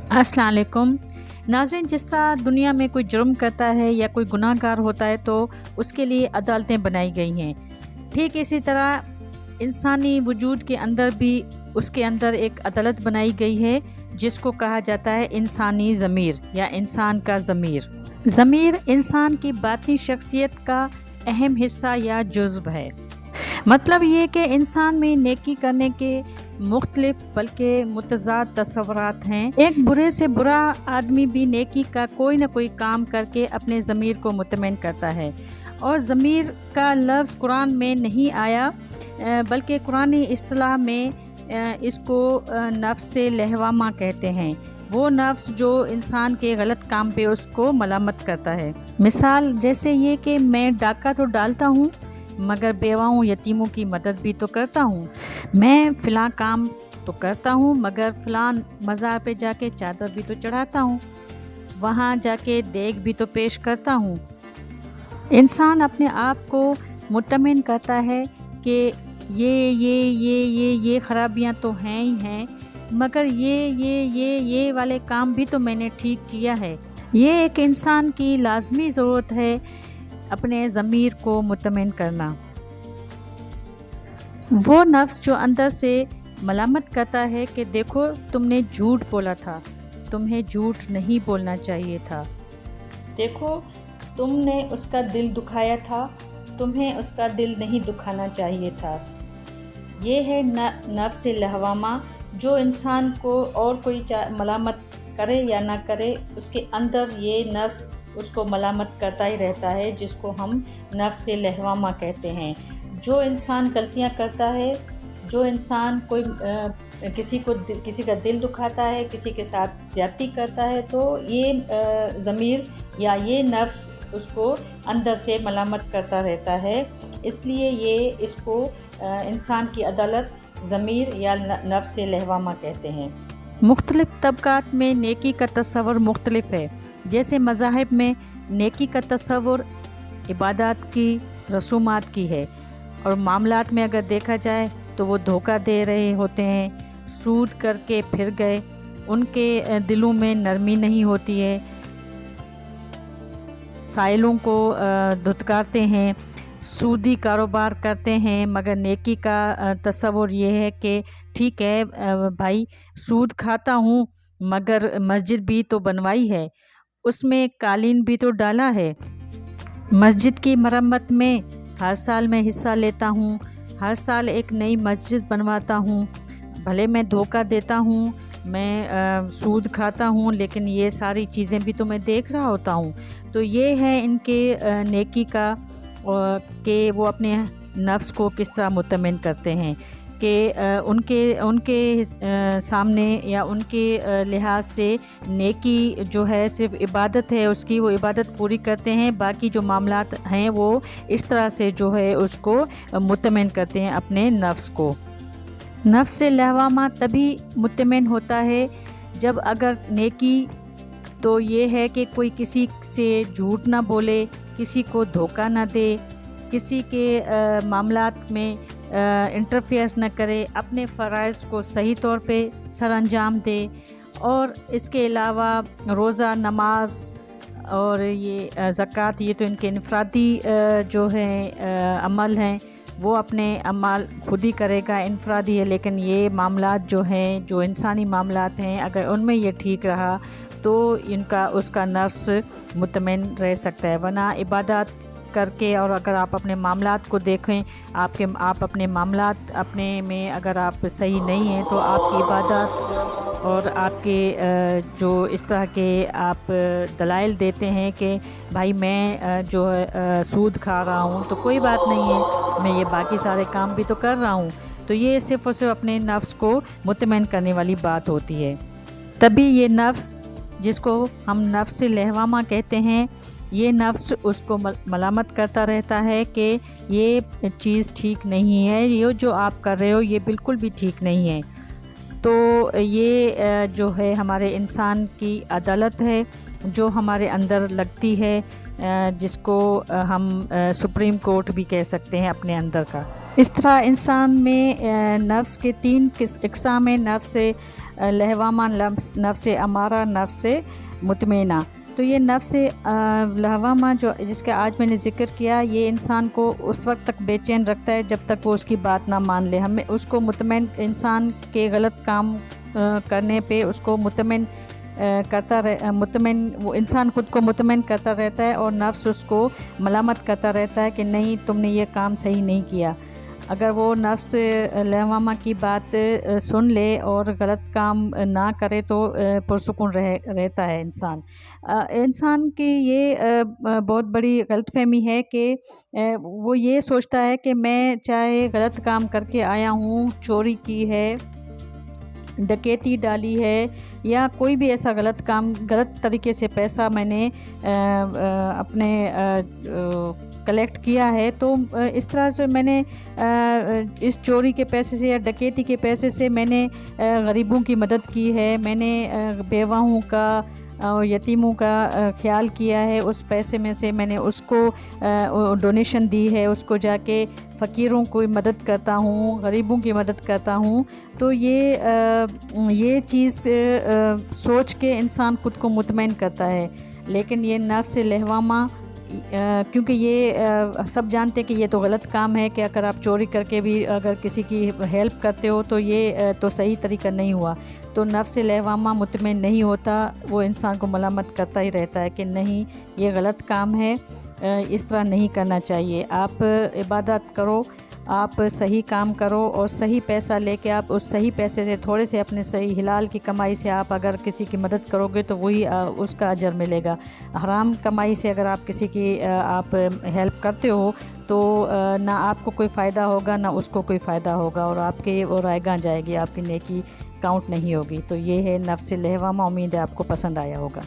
अस्सलाम वालेकुम नाज़रीन। जिस तरह दुनिया में कोई जुर्म करता है या कोई गुनाहगार होता है तो उसके लिए अदालतें बनाई गई हैं, ठीक इसी तरह इंसानी वजूद के अंदर भी उसके अंदर एक अदालत बनाई गई है जिसको कहा जाता है इंसानी ज़मीर या इंसान का ज़मीर। ज़मीर इंसान की बातनी शख्सियत का अहम हिस्सा या जुज़्व है। मतलब ये कि इंसान में नेकी करने के मुख्तलिफ बल्कि मुतज़ाद तसव्वुरात हैं। एक बुरे से बुरा आदमी भी नेकी का कोई ना कोई काम करके अपने ज़मीर को मुतमईन करता है। और ज़मीर का लफ्ज़ कुरान में नहीं आया बल्कि कुरानी इस्तिलाह में इसको नफ्स लहवामा कहते हैं। वो नफ्स जो इंसान के गलत काम पे उसको मलामत करता है। मिसाल जैसे ये कि मैं डाका तो डालता हूँ मगर बेवाओं यतीमों की मदद भी तो करता हूँ। मैं फ़लाँ काम तो करता हूँ मगर फ़लाँ मज़ार पे जाके चादर भी तो चढ़ाता हूँ, वहाँ जाके देग भी तो पेश करता हूँ। इंसान अपने आप को मुतमईन करता है कि ये ख़राबियाँ तो हैं ही हैं, मगर ये वाले काम भी तो मैंने ठीक किया है। ये एक इंसान की लाजमी ज़रूरत है अपने ज़मीर को मुतमईन करना। वो नफ्स जो अंदर से मलामत करता है कि देखो तुमने झूठ बोला था, तुम्हें झूठ नहीं बोलना चाहिए था, देखो तुमने उसका दिल दुखाया था, तुम्हें उसका दिल नहीं दुखाना चाहिए था। ये है नफ्स लहवामा जो इंसान को और कोई मलामत करे या ना करे उसके अंदर ये नफ्स उसको मलामत करता ही रहता है, जिसको हम नफ्स लहवामा कहते हैं। जो इंसान गलतियां करता है, जो इंसान कोई किसी का दिल दुखाता है, किसी के साथ ज़्यादती करता है, तो ये ज़मीर या ये नफ्स उसको अंदर से मलामत करता रहता है। इसलिए ये इसको इंसान की अदालत ज़मीर या नफ्स लहवामा कहते हैं। मुख्तलिफ़ तबक़ात में नेकी का तस्वुर मुख्तलिफ़ है। जैसे मज़ाहिब में नेकी का तस्वुर इबादत की, रसूमात की है, और मामलात में अगर देखा जाए तो वो धोखा दे रहे होते हैं, सूद करके फिर गए, उनके दिलों में नरमी नहीं होती है, साइलों को धुतकारते हैं, सूदी कारोबार करते हैं। मगर नेकी का तस्वुर ये है कि ठीक है भाई, सूद खाता हूँ मगर मस्जिद भी तो बनवाई है, उसमें कालीन भी तो डाला है, मस्जिद की मरम्मत में हर साल मैं हिस्सा लेता हूँ, हर साल एक नई मस्जिद बनवाता हूँ। भले मैं धोखा देता हूँ, मैं सूद खाता हूँ, लेकिन ये सारी चीज़ें भी तो मैं देख रहा होता हूँ। तो ये है इनके नेकी का कि वो अपने नफ्स को किस तरह मुतमईन करते हैं कि उनके सामने या उनके लिहाज से नेकी जो है सिर्फ इबादत है, उसकी वो इबादत पूरी करते हैं। बाकी जो मामलात हैं वो इस तरह से जो है उसको मुतमईन करते हैं अपने नफ्स को। नफ्स लहवामा तभी मुतमईन होता है जब अगर नेकी तो ये है कि कोई किसी से झूठ ना बोले, किसी को धोखा ना दे, किसी के मामलात में इंटरफेयर न करे, अपने फ़राइज़ को सही तौर पे सर अंजाम दे। और इसके अलावा रोज़ा, नमाज और ये ज़कात, ये तो इनके इनफरादी जो है अमल हैं, वो अपने अमाल खुद ही करेगा, इनफरादी है। लेकिन ये मामलात जो हैं, जो इंसानी मामलात हैं, अगर उनमें ये ठीक रहा तो उसका नफ्स मुतमईन रह सकता है। वरना इबादत करके और अगर आप अपने मामलात को देखें, आप अपने मामलात अपने में अगर आप सही नहीं हैं तो आपकी इबादत और आपके जो इस तरह के आप दलाइल देते हैं कि भाई मैं जो सूद खा रहा हूँ तो कोई बात नहीं है, मैं ये बाकी सारे काम भी तो कर रहा हूँ, तो ये सिर्फ़ और सिर्फ अपने नफ्स को मुतमईन करने वाली बात होती है। तभी ये नफ्स जिसको हम नफ्स लहवामा कहते हैं, ये नफ्स उसको मलामत करता रहता है कि ये चीज़ ठीक नहीं है, ये जो आप कर रहे हो ये बिल्कुल भी ठीक नहीं है। तो ये जो है हमारे इंसान की अदालत है जो हमारे अंदर लगती है, जिसको हम सुप्रीम कोर्ट भी कह सकते हैं अपने अंदर का। इस तरह इंसान में नफ्स के 3 इक़साम हैं। नफ्स لہوامہ نفس امارہ نفس مطمئنہ. تو یہ نفس لہوامہ جو جس کا آج میں نے ذکر کیا، یہ انسان کو اس وقت تک بے چین رکھتا ہے جب تک وہ اس کی بات نہ مان لے. ہمیں اس کو مطمئن، انسان کے غلط کام کرنے پہ اس کو مطمئن وہ انسان خود کو مطمئن کرتا رہتا ہے، اور نفس اس کو ملامت کرتا رہتا ہے کہ نہیں تم نے یہ کام صحیح نہیں کیا. اگر وہ نفس لہوامہ کی بات سن لے اور غلط کام نہ کرے تو پرسکون رہتا ہے انسان. انسان کی یہ بہت بڑی غلط فہمی ہے کہ وہ یہ سوچتا ہے کہ میں چاہے غلط کام کر کے آیا ہوں، چوری کی ہے، ڈکیتی ڈالی ہے، یا کوئی بھی ایسا غلط کام، غلط طریقے سے پیسہ میں نے اپنے کلیکٹ کیا ہے، تو اس طرح سے میں نے اس چوری کے پیسے سے یا ڈکیتی کے پیسے سے میں نے غریبوں کی مدد کی ہے، میں نے بیواؤں کا اور یتیموں کا خیال کیا ہے، اس پیسے میں سے میں نے اس کو ڈونیشن دی ہے، اس کو جا کے فقیروں کو مدد کرتا ہوں، غریبوں کی مدد کرتا ہوں. تو یہ چیز سوچ کے انسان خود کو مطمئن کرتا ہے. لیکن یہ نفس لہوامہ، کیونکہ یہ سب جانتے کہ یہ تو غلط کام ہے، کہ اگر آپ چوری کر کے بھی اگر کسی کی ہیلپ کرتے ہو تو یہ تو صحیح طریقہ نہیں ہوا. تو نفس لہوامہ مطمئن نہیں ہوتا، وہ انسان کو ملامت کرتا ہی رہتا ہے کہ نہیں یہ غلط کام ہے، اس طرح نہیں کرنا چاہیے. آپ عبادت کرو، آپ صحیح کام کرو، اور صحیح پیسہ لے کے آپ اس صحیح پیسے سے تھوڑے سے اپنے صحیح حلال کی کمائی سے آپ اگر کسی کی مدد کرو گے تو وہی اس کا اجر ملے گا. حرام کمائی سے اگر آپ کسی کی آپ ہیلپ کرتے ہو تو نہ آپ کو کوئی فائدہ ہوگا نہ اس کو کوئی فائدہ ہوگا، اور آپ کے وہ رائے گاں جائے گی، آپ کی نیکی کاؤنٹ نہیں ہوگی. تو یہ ہے نفس لہوامہ. امید ہے آپ کو پسند آیا ہوگا.